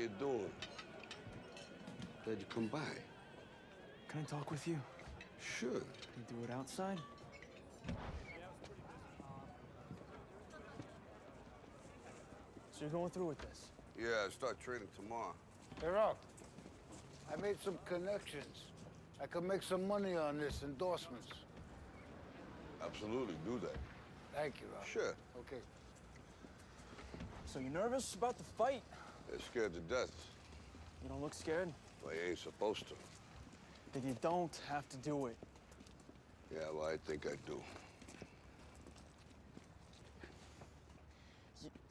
you doing? Glad you come by. Can I talk with you? Sure. Can we do it outside? So you're going through with this? Yeah, I start training tomorrow. Hey, Rob, I made some connections. I could make some money on this, endorsements. Absolutely, do that. Thank you, Rob. Sure. Okay. So you nervous about the fight? They're scared to death. You don't look scared? Well, you ain't supposed to. Then you don't have to do it. Yeah, well, I think I do.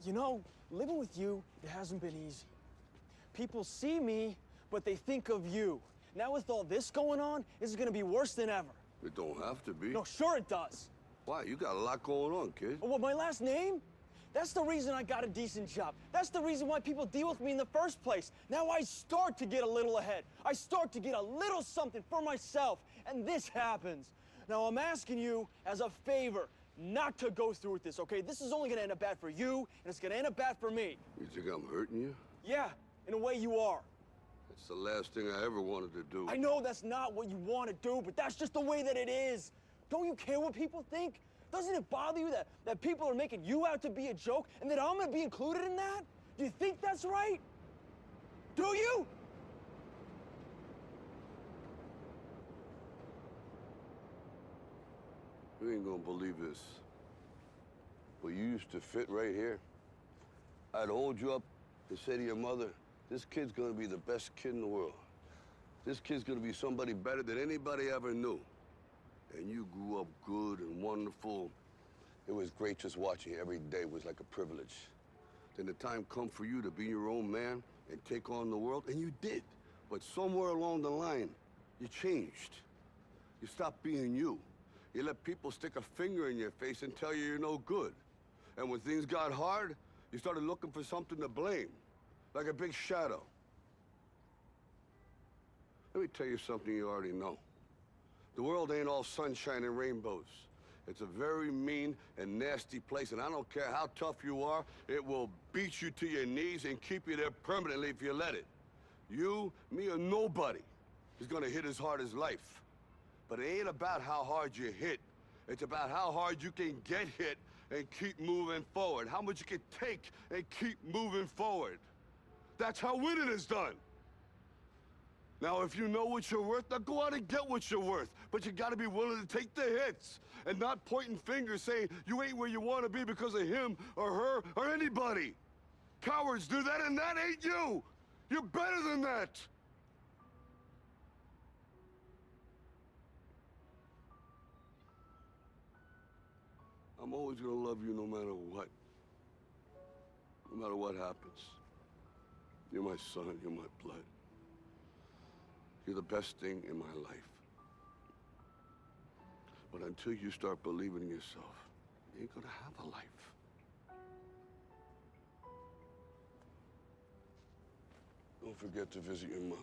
You know, living with you, it hasn't been easy. People see me, but they think of you. Now with all this going on, this is gonna be worse than ever. It don't have to be. No, sure it does. Why? You got a lot going on, kid. Oh, what, my last name? That's the reason I got a decent job. That's the reason why people deal with me in the first place. Now I start to get a little ahead. I start to get a little something for myself, and this happens. Now I'm asking you as a favor not to go through with this, okay? This is only gonna end up bad for you, and it's gonna end up bad for me. You think I'm hurting you? Yeah, in a way you are. That's the last thing I ever wanted to do. I know that's not what you want to do, but that's just the way that it is. Don't you care what people think? Doesn't it bother you that people are making you out to be a joke and that I'm gonna be included in that? Do you think that's right? Do you? You ain't gonna believe this. But you used to fit right here. I'd hold you up and say to your mother, this kid's gonna be the best kid in the world. This kid's gonna be somebody better than anybody ever knew. And you grew up good and wonderful. It was great just watching you every day. It was like a privilege. Then the time come for you to be your own man and take on the world, and you did. But somewhere along the line, you changed. You stopped being you. You let people stick a finger in your face and tell you you're no good. And when things got hard, you started looking for something to blame, like a big shadow. Let me tell you something you already know. The world ain't all sunshine and rainbows. It's a very mean and nasty place, and I don't care how tough you are, it will beat you to your knees and keep you there permanently if you let it. You, me, or nobody is gonna hit as hard as life. But it ain't about how hard you hit. It's about how hard you can get hit and keep moving forward. How much you can take and keep moving forward. That's how winning is done. Now, if you know what you're worth, now go out and get what you're worth. But you gotta be willing to take the hits and not pointing fingers saying you ain't where you wanna be because of him or her or anybody. Cowards do that, and that ain't you. You're better than that. I'm always gonna love you no matter what. No matter what happens. You're my son, you're my blood. You're the best thing in my life. But until you start believing in yourself, you ain't gonna have a life. Don't forget to visit your mother.